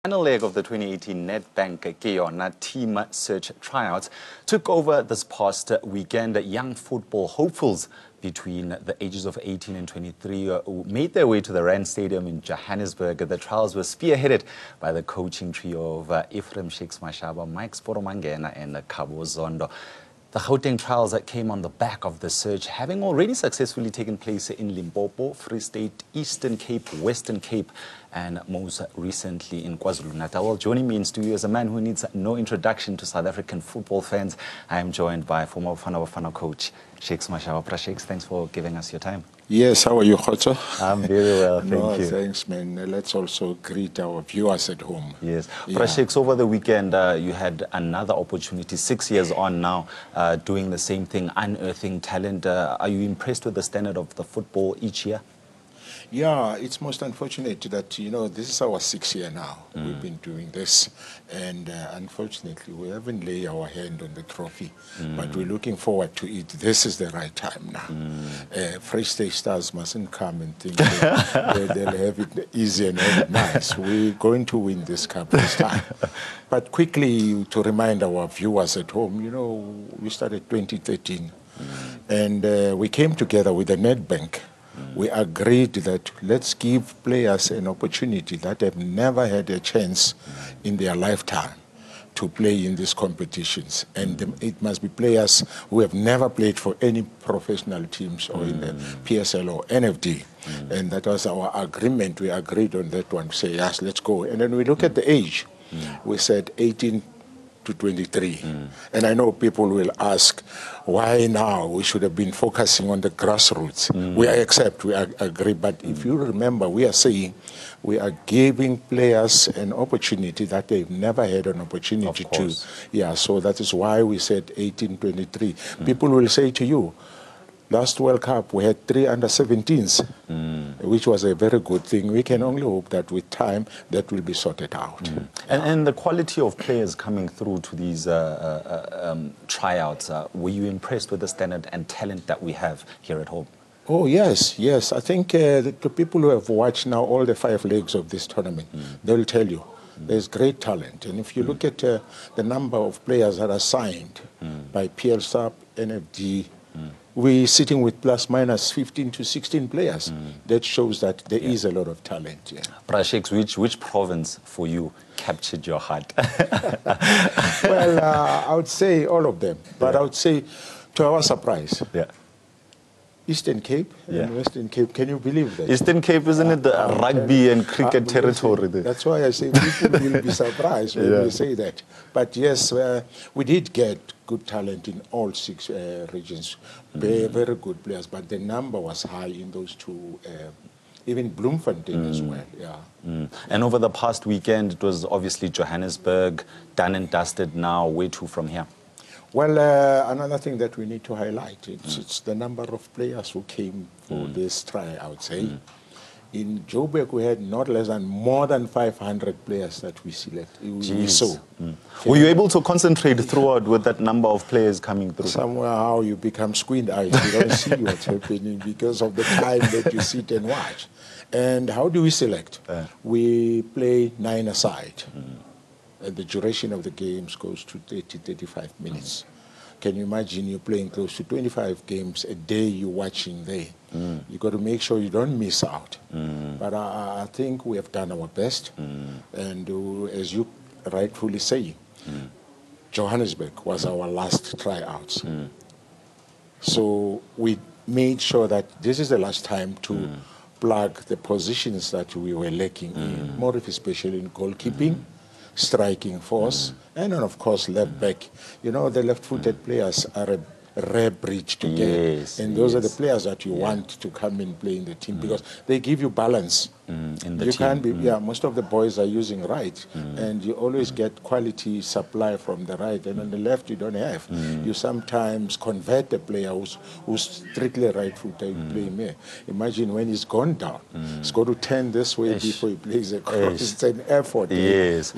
Final leg of the 2018 Nedbank Yona team search tryouts took over this past weekend. Young football hopefuls between the ages of 18 and 23 who made their way to the Rand Stadium in Johannesburg. The trials were spearheaded by the coaching trio of Ephraim Shakes Mashaba, Mike Sporomangena and Kabo Zondo. The Gauteng trials that came on the back of the search, having already successfully taken place in Limpopo, Free State, Eastern Cape, Western Cape, and most recently in KwaZulu-Natal. Well, joining me in studio is a man who needs no introduction to South African football fans. I am joined by former Bafana coach, Shakes Mashaba. Shakes, thanks for giving us your time. Yes, how are you, Khotso? I'm very well, thank you. Thanks, man. Let's also greet our viewers at home. Yes. Shakes, over the weekend, you had another opportunity, 6 years on now, doing the same thing, unearthing talent. Are you impressed with the standard of the football each year? Yeah, it's most unfortunate that, you know, this is our 6th year now. We've been doing this, and unfortunately, we haven't laid our hand on the trophy, but we're looking forward to it. This is the right time now. Free State Stars mustn't come and think they'll have it easy and have it nice. We're going to win this cup this time. But quickly, to remind our viewers at home, you know, we started 2013, and we came together with the Nedbank. We agreed that let's give players an opportunity that have never had a chance in their lifetime to play in these competitions. And it must be players who have never played for any professional teams or in the PSL or NFD. And that was our agreement. We agreed on that one. Say, yes, let's go. And then we look at the age. We said 18 to 23. And I know people will ask, why now? We should have been focusing on the grassroots. We accept, we agree, but if you remember, we are saying we are giving players an opportunity that they've never had an opportunity to. Yeah, so that is why we said 18, 23. People will say to you, last World Cup, we had 3 under-17s, which was a very good thing. We can only hope that with time, that will be sorted out. And the quality of players coming through to these tryouts, were you impressed with the standard and talent that we have here at home? Oh, yes, yes. I think the people who have watched now all the 5 legs of this tournament, they'll tell you there's great talent. And if you look at the number of players that are signed by PLSAP, NFD, we're sitting with plus minus 15 to 16 players. That shows that there is a lot of talent. Shakes, which province for you captured your heart? Well, I would say all of them. But I would say, to our surprise, Eastern Cape and Western Cape. Can you believe that? Eastern Cape, isn't it the rugby and cricket territory there? That's why I say people will be surprised when we say that. But yes, we did get good talent in all 6 regions. Very good players, but the number was high in those 2, even Bloemfontein as well. And over the past weekend, it was obviously Johannesburg, done and dusted now. Where to from here? Well, another thing that we need to highlight, it's the number of players who came for this try, I would say. In Joburg, we had not less than more than 500 players that we saw. Were you able to concentrate throughout with that number of players coming through? Somehow you become squint-eyed. You don't see what's happening because of the time that you sit and watch. And how do we select? We play 9 aside. And the duration of the games goes to 30, 35 minutes. Can you imagine you're playing close to 25 games a day you're watching there? You've got to make sure you don't miss out. But I think we have done our best. And as you rightfully say, Johannesburg was our last tryouts. So we made sure that this is the last time to plug the positions that we were lacking in, more especially in goalkeeping, striking force, and then, of course, left back. You know, the left-footed players are a rare breed to get. And those are the players that you want to come and play in the team because they give you balance. In the you team. can't be, most of the boys are using right, and you always get quality supply from the right, and on the left you don't have. You sometimes convert a player who's strictly right-footed, play me. Imagine when he's gone down, he's got to turn this way before he plays across. It's an effort. Yes.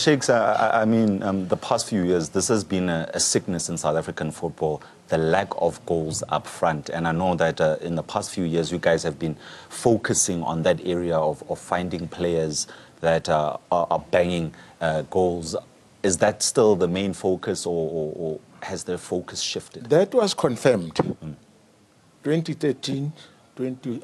Shakes, I mean, the past few years, this has been a sickness in South African football, the lack of goals up front. And I know that in the past few years, you guys have been focusing on that area of finding players that are banging goals. Is that still the main focus, or has the focus shifted? That was confirmed. 2013,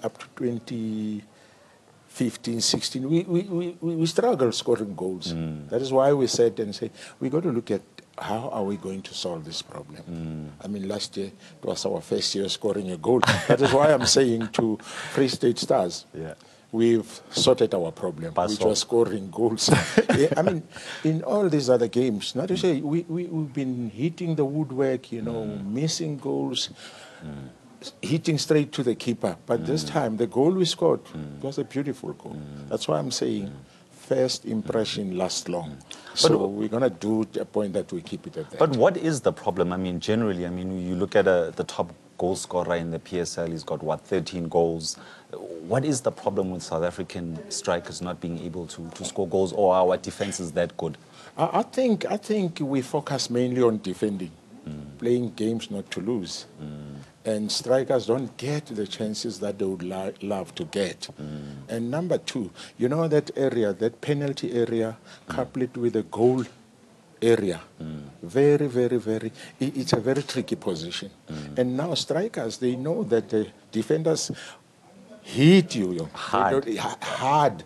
up to 2015, 16, we struggled scoring goals. That is why we said and say, we got to look at how are we going to solve this problem. I mean, last year, it was our first year scoring a goal. That is why I'm saying to Free State Stars, we've sorted our problem, which was scoring goals. I mean, in all these other games, not to say, we've been hitting the woodwork, you know, missing goals, hitting straight to the keeper. But this time, the goal we scored was a beautiful goal. That's why I'm saying first impression lasts long. So we're going to do a point that we keep it at that. But what is the problem? I mean, generally, I mean, you look at the top goal scorer in the PSL, he's got, what, 13 goals. What is the problem with South African strikers not being able to score goals, or our defense is that good? I think we focus mainly on defending, playing games not to lose. And strikers don't get the chances that they would love to get. And number two, you know that area, that penalty area, coupled with the goal area, very, very, very, it's a very tricky position. And now strikers, they know that the defenders hit you hard.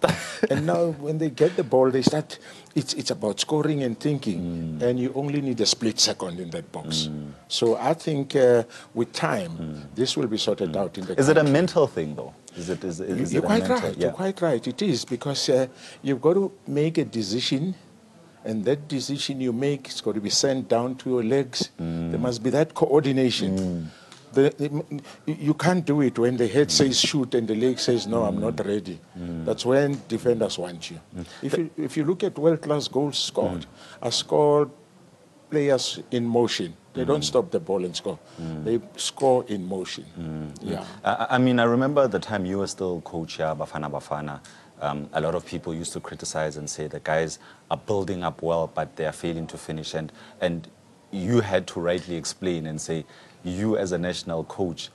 And now when they get the ball, they start, it's about scoring and thinking, and you only need a split second in that box. So I think with time, this will be sorted out in the Is it a mental thing, though? You're quite right. You're quite right. It is, because you've got to make a decision, and that decision you make is got to be sent down to your legs. There must be that coordination. You can't do it when the head says shoot and the leg says no, I'm not ready. That's when defenders want you. If you look at world-class goals scored, are scored players in motion. They don't stop the ball and score. They score in motion. I mean, I remember the time you were still coach here, Bafana Bafana. A lot of people used to criticize and say the guys are building up well, but they are failing to finish. And you had to rightly explain and say, you as a national coach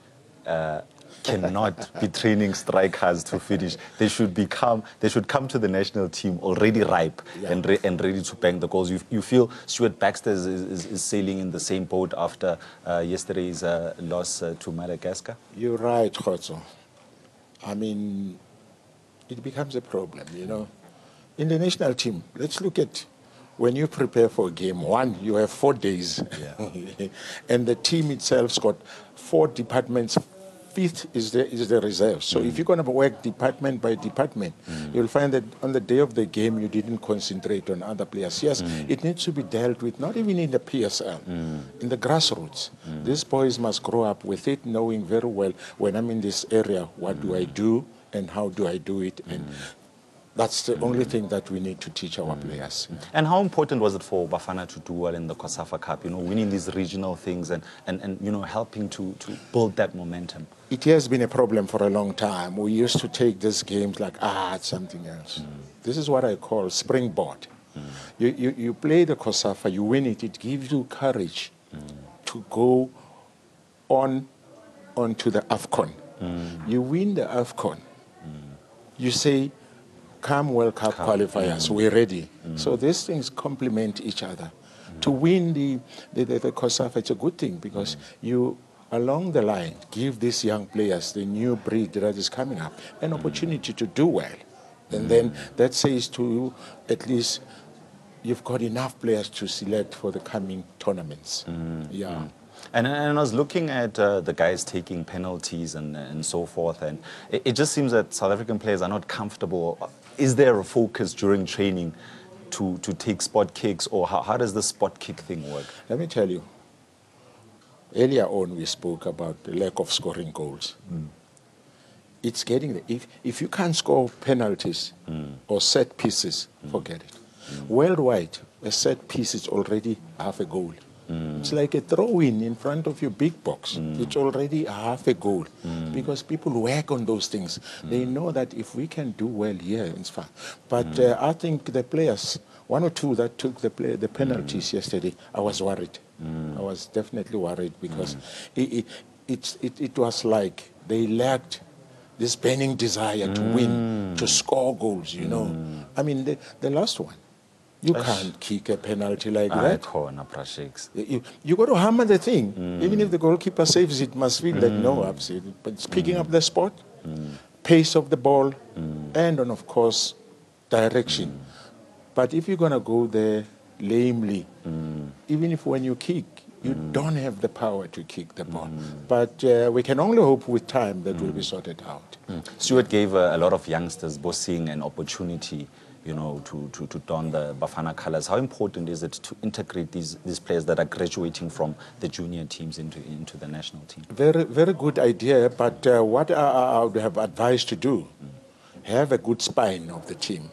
cannot be training strikers to finish. They should come to the national team already ripe and ready to bang the goals. You feel Stuart Baxter is sailing in the same boat after yesterday's loss to Madagascar? You're right, Khotso. I mean, it becomes a problem, you know. In the national team, let's look at when you prepare for a game, one, you have 4 days. And the team itself's got 4 departments. 5th is the reserve. So if you're going to work department by department, you'll find that on the day of the game, you didn't concentrate on other players. Yes, it needs to be dealt with, not even in the PSL, in the grassroots. These boys must grow up with it, knowing very well, when I'm in this area, what do I do and how do I do it? And that's the only thing that we need to teach our players. And how important was it for Bafana to do well in the COSAFA Cup, you know, winning these regional things and you know, helping to build that momentum? It has been a problem for a long time. We used to take these games like, it's something else. This is what I call springboard. You play the COSAFA, you win it, it gives you courage to go on to the AFCON. You win the AFCON, you say, come World Cup qualifiers, we're ready. So these things complement each other. To win the COSAFA, it's a good thing, because you, along the line, give these young players, the new breed that is coming up, an opportunity to do well. And then that says to you, at least you've got enough players to select for the coming tournaments. And I was looking at the guys taking penalties and so forth, and it just seems that South African players are not comfortable. Is there a focus during training to take spot kicks, or how does the spot kick thing work? Let me tell you, earlier on we spoke about the lack of scoring goals. It's getting there. If you can't score penalties or set pieces, forget it. Worldwide, a set piece is already half a goal. It's like a throw-in in front of your big box. It's already half a goal, because people work on those things. They know that if we can do well here, it's fine. But I think the players, 1 or 2 that took the penalties yesterday, I was worried. I was definitely worried, because it was like they lacked this burning desire to win, to score goals, you know. I mean, the last one, you can't kick a penalty like that. You got to hammer the thing. Even if the goalkeeper saves it, must feel that, no, I've saved it. But it's picking up the spot, pace of the ball, and then, of course, direction. But if you're going to go there lamely, even if when you kick, you don't have the power to kick the ball. But we can only hope with time that will be sorted out. Stuart gave a lot of youngsters bossing an opportunity, you know, to don the Bafana colors. How important is it to integrate these players that are graduating from the junior teams into the national team? Very, very good idea, but what I would have advised to do, have a good spine of the team.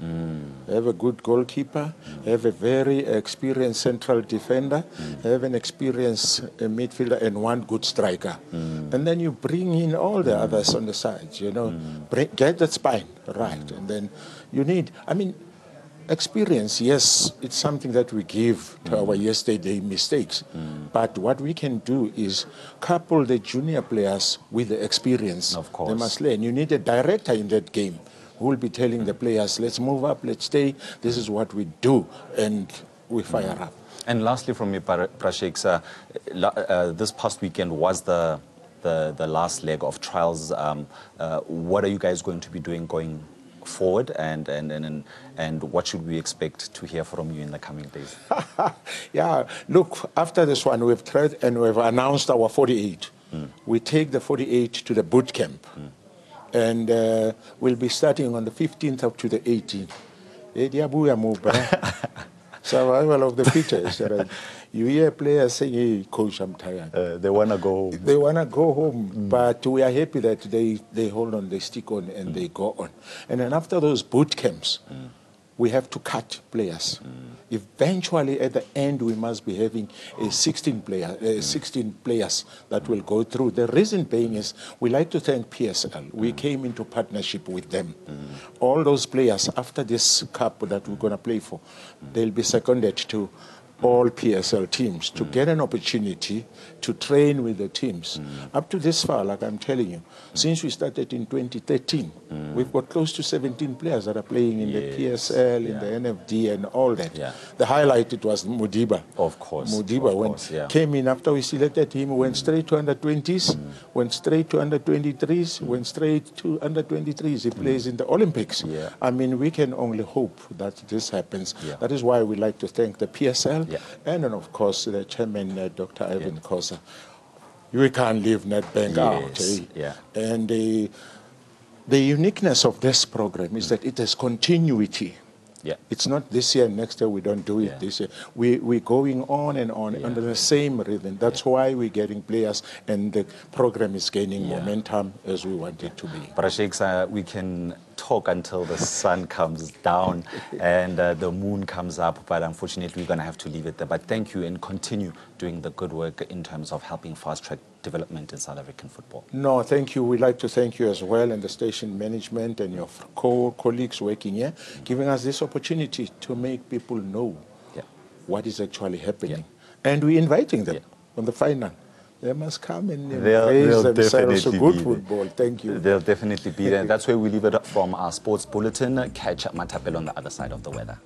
Have a good goalkeeper, have a very experienced central defender, have an experienced midfielder and one good striker. And then you bring in all the others on the sides, you know. Get that spine right. And then you need, I mean, experience, yes, it's something that we give to our yesterday mistakes. But what we can do is couple the junior players with the experience. Of course. They must learn. You need a director in that game who will be telling the players, let's move up, let's stay, this is what we do, and we fire up. And lastly from me, Prashik, this past weekend was the last leg of trials. What are you guys going to be doing going forward, and what should we expect to hear from you in the coming days? Yeah, look, after this one, we've tried and we've announced our 48. We take the 48 to the boot camp. And we'll be starting on the 15th up to the 18th. Survival of the fittest. You hear players saying, hey, coach, I'm tired. They want to go home. They want to go home, but we are happy that they hold on, they stick on, and they go on. And then after those boot camps, we have to cut players. Eventually, at the end, we must be having 16 players that will go through. The reason being is we like to thank PSL. We came into partnership with them. All those players, after this cup that we're going to play for, they'll be seconded to all PSL teams to get an opportunity to train with the teams. Up to this far, like I'm telling you, since we started in 2013, we've got close to 17 players that are playing in the PSL, in the NFD and all that. The highlight, it was Mudiba. Of course. Mudiba came in after we selected him, went straight to under-20s, went straight to under-23s, went straight to under-23s. He plays in the Olympics. I mean, we can only hope that this happens. That is why we like to thank the PSL. And then, of course, the chairman, Dr. Ivan Kosa. We can't leave Nedbank out. And the uniqueness of this program is that it has continuity. It's not this year, next year we don't do it this year. We're going on and on under the same rhythm. That's why we're getting players and the program is gaining momentum as we want it to be. Prashik, we can talk until the sun comes down and the moon comes up, but unfortunately we're going to have to leave it there. But thank you and continue doing the good work in terms of helping fast-track development in South African football. No, thank you. We'd like to thank you as well and the station management and your colleagues working here, giving us this opportunity to make people know what is actually happening. And we're inviting them on the final. They must come and raise themselves to good football. Thank you. They'll definitely be there. That's where we leave it up from our sports bulletin. Catch Matapel on the other side of the weather.